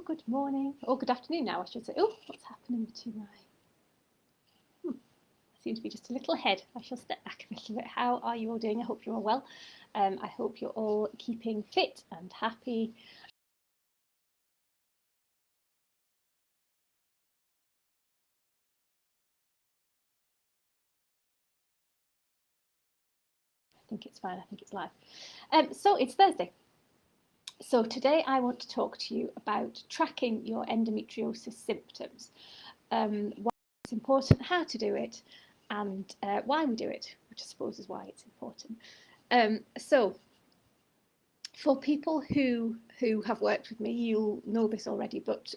good morning, or good afternoon now, I should say. Oh, what's happening to my... I seem to be just a little ahead. I shall step back a little bit. How are you all doing? I hope you're all well. I hope you're all keeping fit and happy. I think it's fine. I think it's live. So it's Thursday. So today I want to talk to you about tracking your endometriosis symptoms, why it's important, how to do it, and why we do it, which I suppose is why it's important. So for people who have worked with me, you'll know this already, but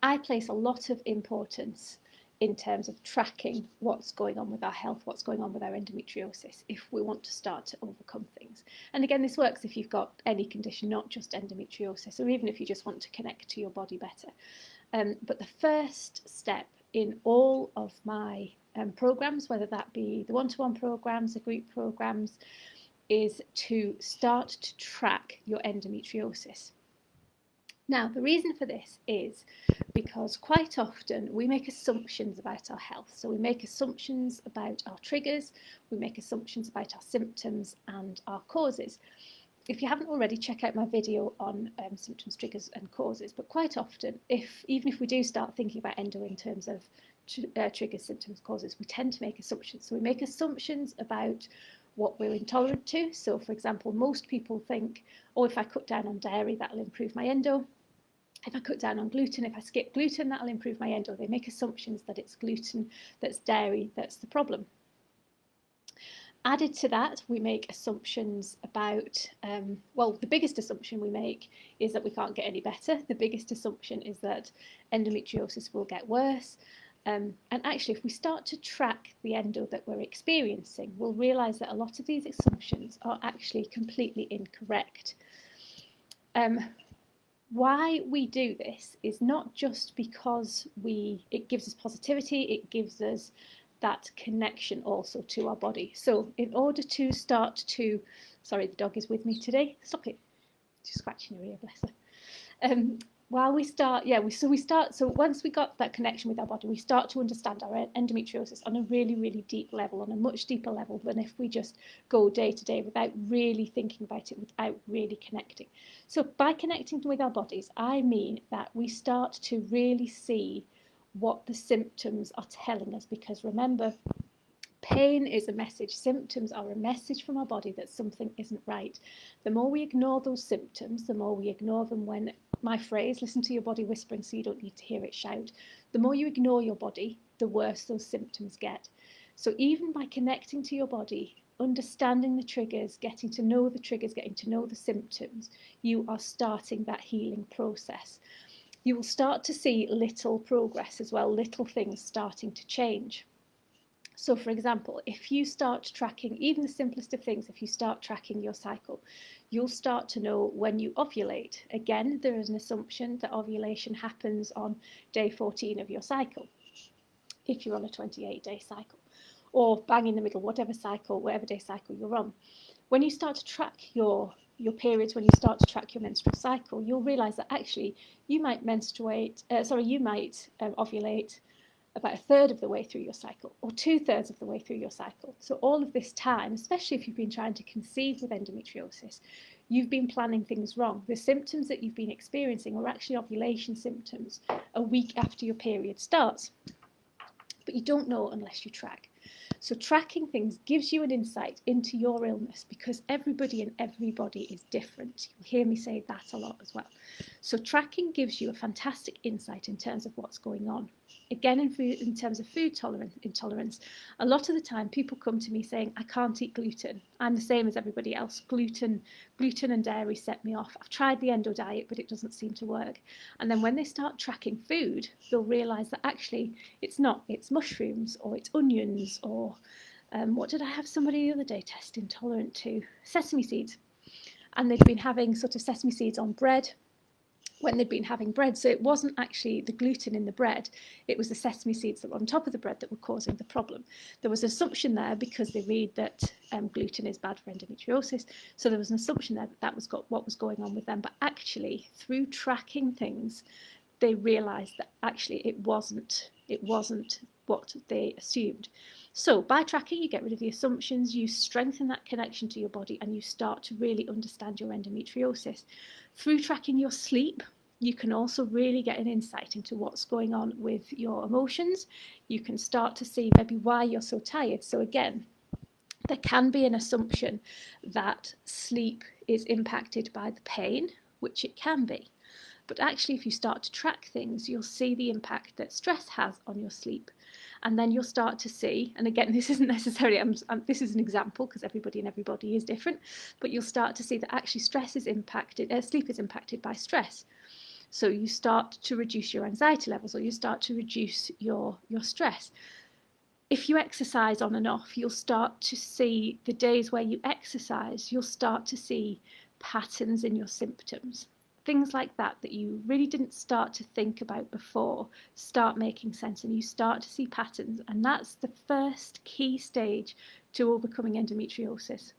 I place a lot of importance in terms of tracking what's going on with our health, what's going on with our endometriosis, if we want to start to overcome things. And again, this works if you've got any condition, not just endometriosis, or even if you just want to connect to your body better. But the first step in all of my programs, whether that be the one-to-one programs, the group programs, is to start to track your endometriosis. Now, the reason for this is because quite often we make assumptions about our health. So we make assumptions about our triggers, we make assumptions about our symptoms and our causes. If you haven't already, check out my video on symptoms, triggers and causes. But quite often, even if we do start thinking about endo in terms of triggers, symptoms, causes, we tend to make assumptions. So we make assumptions about what we're intolerant to. So for example, most people think, oh, if I cut down on dairy, that'll improve my endo. If I cut down on gluten, if I skip gluten, that'll improve my endo. They make assumptions that it's gluten, that's dairy, that's the problem. Added to that, we make assumptions about, well, the biggest assumption we make is that we can't get any better. The biggest assumption is that endometriosis will get worse. And actually, if we start to track the endo that we're experiencing, we'll realise that a lot of these assumptions are actually completely incorrect. Why we do this is not just because it gives us positivity, it gives us that connection also to our body. So in order to start to, sorry, the dog is with me today. Stop it. She's scratching her ear, bless her. While we start, so once we got that connection with our body, we start to understand our endometriosis on a really, really deep level, on a much deeper level than if we just go day to day without really thinking about it, without really connecting. So by connecting with our bodies, I mean that we start to really see what the symptoms are telling us, because remember, pain is a message, symptoms are a message from our body that something isn't right. The more we ignore those symptoms, the more we ignore them when, my phrase, listen to your body whispering so you don't need to hear it shout, the more you ignore your body, the worse those symptoms get. So even by connecting to your body, understanding the triggers, getting to know the triggers, getting to know the symptoms, you are starting that healing process. You will start to see little progress as well, little things starting to change. So for example, if you start tracking even the simplest of things, if you start tracking your cycle, you'll start to know when you ovulate. Again, there is an assumption that ovulation happens on day 14 of your cycle, if you're on a 28-day cycle, or bang in the middle, whatever day cycle you're on. When you start to track your periods, when you start to track your menstrual cycle, you'll realise that actually you might ovulate about a third of the way through your cycle, or 2/3 of the way through your cycle. So all of this time, especially if you've been trying to conceive with endometriosis, you've been planning things wrong. The symptoms that you've been experiencing are actually ovulation symptoms a week after your period starts. But you don't know unless you track. So tracking things gives you an insight into your illness, because everybody and everybody is different. You'll hear me say that a lot as well. So tracking gives you a fantastic insight in terms of what's going on. Again, in terms of food intolerance, a lot of the time people come to me saying, I can't eat gluten. I'm the same as everybody else. Gluten and dairy set me off. I've tried the endo diet, but it doesn't seem to work. And then when they start tracking food, they'll realise that actually it's not. It's mushrooms, or it's onions, or what did I have somebody the other day test intolerant to? Sesame seeds. And they'd been having sort of sesame seeds on bread, when they'd been having bread. So it wasn't actually the gluten in the bread, it was the sesame seeds that were on top of the bread that were causing the problem. There was an assumption there, because they read that gluten is bad for endometriosis, so there was an assumption there that was what was going on with them. But actually, through tracking things, they realised that actually it wasn't what they assumed. So by tracking, you get rid of the assumptions, you strengthen that connection to your body, and you start to really understand your endometriosis. Through tracking your sleep, you can also really get an insight into what's going on with your emotions. You can start to see maybe why you're so tired. So again, there can be an assumption that sleep is impacted by the pain, which it can be. But actually, if you start to track things, you'll see the impact that stress has on your sleep. And then you'll start to see, and again, this isn't necessarily, this is an example because everybody is different, but you'll start to see that actually stress is impacted, sleep is impacted by stress. So you start to reduce your anxiety levels, or you start to reduce your stress. If you exercise on and off, you'll start to see the days where you exercise, you'll start to see patterns in your symptoms. Things like that you really didn't start to think about before start making sense, and you start to see patterns. And that's the first key stage to overcoming endometriosis.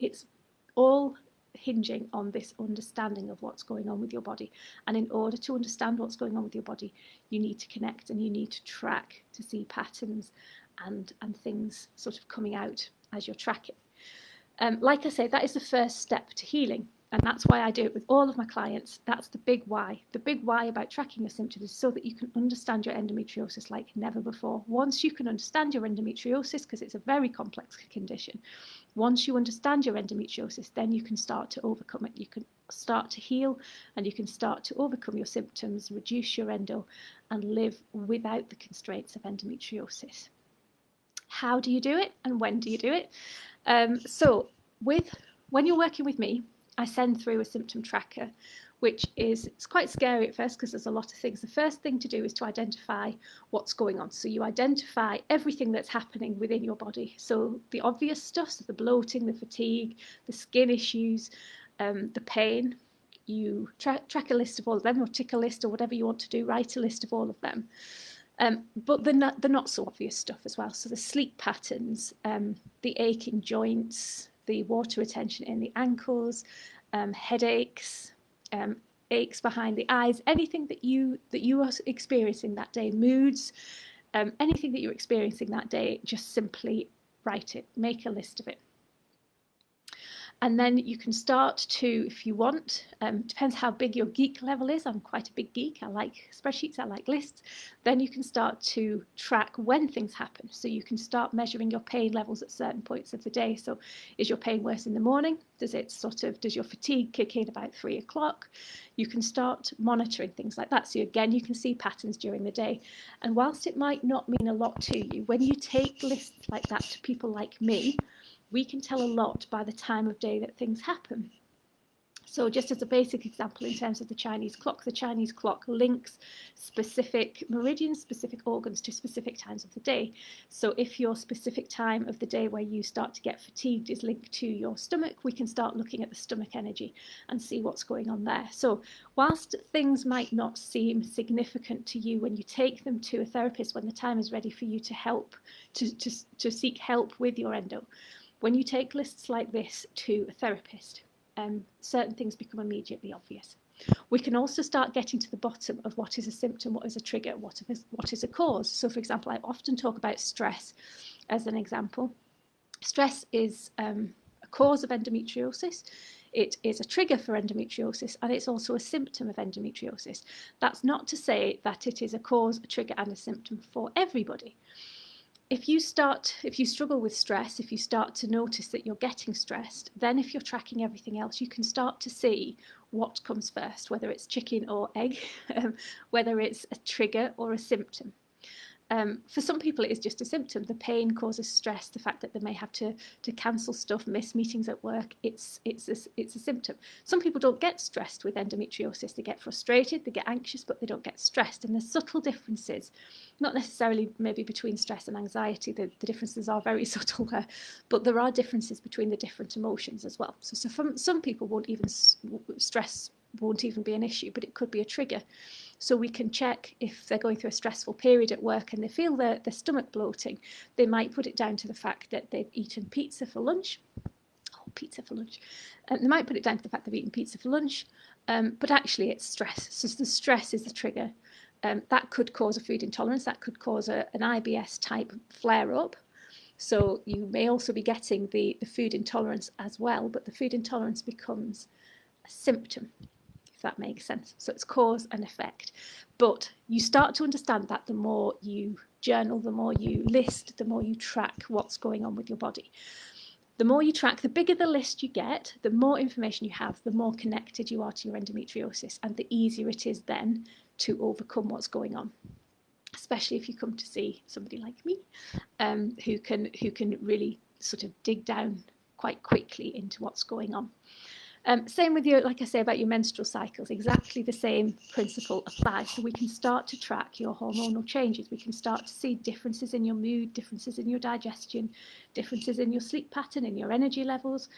It's all hinging on this understanding of what's going on with your body. And in order to understand what's going on with your body, you need to connect and you need to track to see patterns and things sort of coming out as you're tracking. Like I say, that is the first step to healing. And that's why I do it with all of my clients. That's the big why. The big why about tracking your symptoms is so that you can understand your endometriosis like never before. Once you can understand your endometriosis, because it's a very complex condition, once you understand your endometriosis, then you can start to overcome it. You can start to heal, and you can start to overcome your symptoms, reduce your endo, and live without the constraints of endometriosis. How do you do it, and when do you do it? When you're working with me, I send through a symptom tracker, which it's quite scary at first because there's a lot of things. The first thing to do is to identify what's going on. So you identify everything that's happening within your body. So the obvious stuff, so the bloating, the fatigue, the skin issues, the pain. You track a list of all of them, or tick a list, or whatever you want to do, write a list of all of them. But the not so obvious stuff as well. So the sleep patterns, the aching joints, the water retention in the ankles, headaches, aches behind the eyes, anything that you are experiencing that day, moods, anything that you're experiencing that day, just simply write it, make a list of it. And then you can start to, if you want, depends how big your geek level is. I'm quite a big geek. I like spreadsheets, I like lists. Then you can start to track when things happen. So you can start measuring your pain levels at certain points of the day. So is your pain worse in the morning? Does your fatigue kick in about 3 o'clock? You can start monitoring things like that. So again, you can see patterns during the day. And whilst it might not mean a lot to you, when you take lists like that to people like me, we can tell a lot by the time of day that things happen. So just as a basic example, in terms of the Chinese clock links specific meridians, specific organs to specific times of the day. So if your specific time of the day where you start to get fatigued is linked to your stomach, we can start looking at the stomach energy and see what's going on there. So whilst things might not seem significant to you when you take them to a therapist, when the time is ready for you to help, to seek help with your endo, when you take lists like this to a therapist, certain things become immediately obvious. We can also start getting to the bottom of what is a symptom, what is a trigger, what is a cause. So, for example, I often talk about stress as an example. Stress is a cause of endometriosis. It is a trigger for endometriosis, and it's also a symptom of endometriosis. That's not to say that it is a cause, a trigger, and a symptom for everybody. If you struggle with stress, if you start to notice that you're getting stressed, then if you're tracking everything else, you can start to see what comes first, whether it's chicken or egg, whether it's a trigger or a symptom. For some people, it is just a symptom. The pain causes stress. The fact that they may have to cancel stuff, miss meetings at work, it's a symptom. Some people don't get stressed with endometriosis. They get frustrated, they get anxious, but they don't get stressed. And there's subtle differences, not necessarily maybe between stress and anxiety. The differences are very subtle there, but there are differences between the different emotions as well. So some people won't even stress won't even be an issue, but it could be a trigger. So we can check if they're going through a stressful period at work and they feel their stomach bloating. They might put it down to the fact that they've eaten pizza for lunch. Oh, pizza for lunch. They might put it down to the fact they've eaten pizza for lunch, but actually it's stress. So the stress is the trigger. That could cause a food intolerance. That could cause an IBS type flare up. So you may also be getting the food intolerance as well, but the food intolerance becomes a symptom, if that makes sense. So it's cause and effect. But you start to understand that the more you journal, the more you list, the more you track what's going on with your body. The more you track, the bigger the list you get, the more information you have, the more connected you are to your endometriosis, and the easier it is then to overcome what's going on. Especially if you come to see somebody like me, who can really sort of dig down quite quickly into what's going on. Same with your, like I say, about your menstrual cycles, exactly the same principle applies. So we can start to track your hormonal changes. We can start to see differences in your mood, differences in your digestion, differences in your sleep pattern, in your energy levels,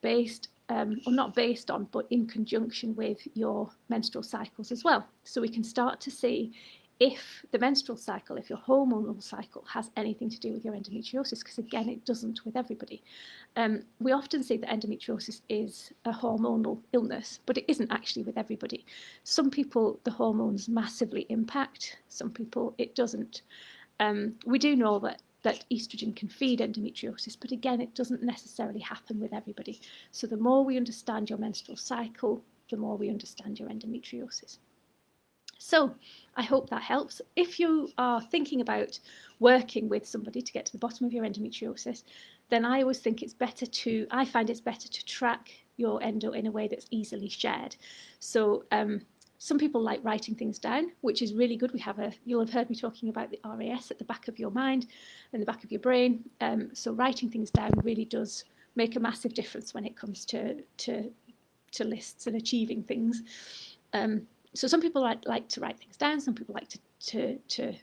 based, or not based on, but in conjunction with your menstrual cycles as well. So we can start to see if the menstrual cycle, if your hormonal cycle has anything to do with your endometriosis, because again, it doesn't with everybody. We often say that endometriosis is a hormonal illness, but it isn't actually with everybody. Some people, the hormones massively impact, some people it doesn't. We do know that estrogen can feed endometriosis, but again, it doesn't necessarily happen with everybody. So the more we understand your menstrual cycle, the more we understand your endometriosis. So I hope that helps. If you are thinking about working with somebody to get to the bottom of your endometriosis, then I always think I find it's better to track your endo in a way that's easily shared. So some people like writing things down, which is really good. You'll have heard me talking about the RAS at the back of your mind and the back of your brain. So writing things down really does make a massive difference when it comes to lists and achieving things. So some people like to write things down. Some people like to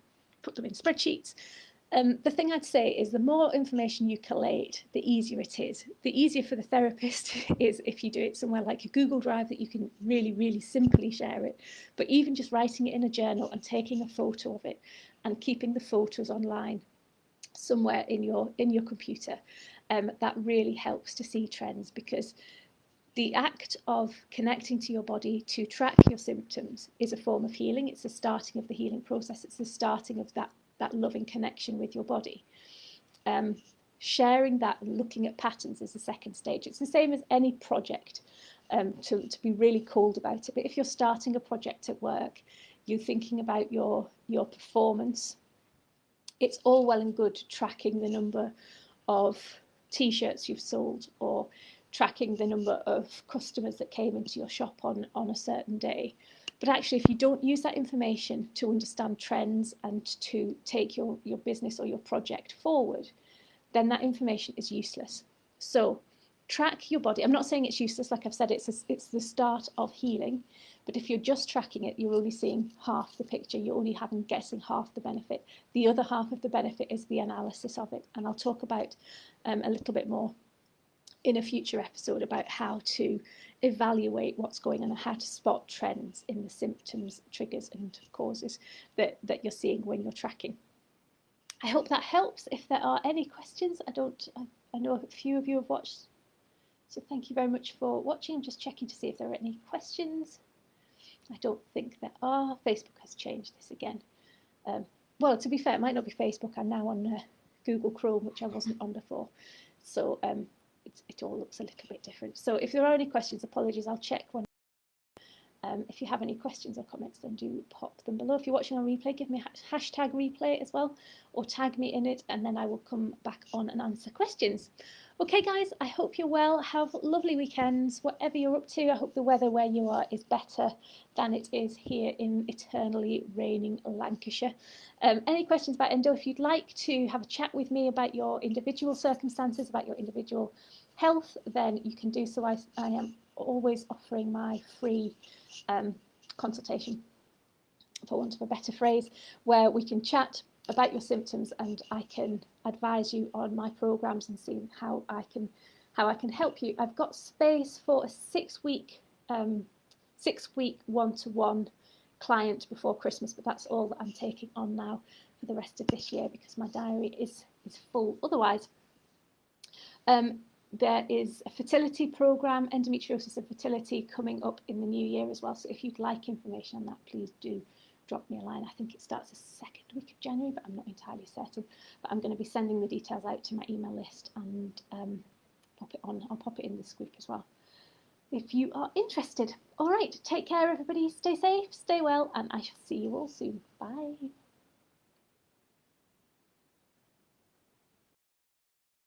put them in spreadsheets. The thing I'd say is the more information you collate, the easier it is. The easier for the therapist is if you do it somewhere like a Google Drive that you can really, really simply share it. But even just writing it in a journal and taking a photo of it and keeping the photos online somewhere in your computer, that really helps to see trends, because the act of connecting to your body to track your symptoms is a form of healing. It's the starting of the healing process. It's the starting of that loving connection with your body. Sharing that and looking at patterns is the second stage. It's the same as any project, to be really cold about it. But if you're starting a project at work, you're thinking about your performance. It's all well and good tracking the number of t-shirts you've sold, or tracking the number of customers that came into your shop on a certain day. But actually, if you don't use that information to understand trends and to take your business or your project forward, then that information is useless. So track your body. I'm not saying it's useless. Like I've said, it's the start of healing. But if you're just tracking it, you're only seeing half the picture. You're only getting half the benefit. The other half of the benefit is the analysis of it. And I'll talk about a little bit more in a future episode about how to evaluate what's going on and how to spot trends in the symptoms, triggers and causes that you're seeing when you're tracking. I hope that helps. If there are any questions, I know a few of you have watched, so thank you very much for watching. I'm just checking to see if there are any questions. I don't think there are. Facebook has changed this again. Well, to be fair, it might not be Facebook. I'm now on Google Chrome, which I wasn't on before. So it all looks a little bit different. So if there are any questions, apologies, I'll check when. If you have any questions or comments, then do pop them below. If you're watching on replay, give me a hashtag replay as well, or tag me in it, and then I will come back on and answer questions. Okay, guys, I hope you're well. Have lovely weekends, whatever you're up to. I hope the weather where you are is better than it is here in eternally raining Lancashire. Any questions about endo? If you'd like to have a chat with me about your individual circumstances, about your individual health, then you can do so. I am always offering my free consultation, for want of a better phrase, where we can chat about your symptoms and I can advise you on my programs and see how I can help you. I've got space for a 6-week 6-week one-to-one client before Christmas, but that's all that I'm taking on now for the rest of this year because my diary is full otherwise. There is a fertility program, endometriosis and fertility, coming up in the new year as well. So if you'd like information on that, please do drop me a line. I think it starts the second week of January, but I'm not entirely certain. But I'm going to be sending the details out to my email list and pop it on. I'll pop it in this group as well if you are interested. All right, take care, everybody. Stay safe, stay well, and I shall see you all soon. Bye.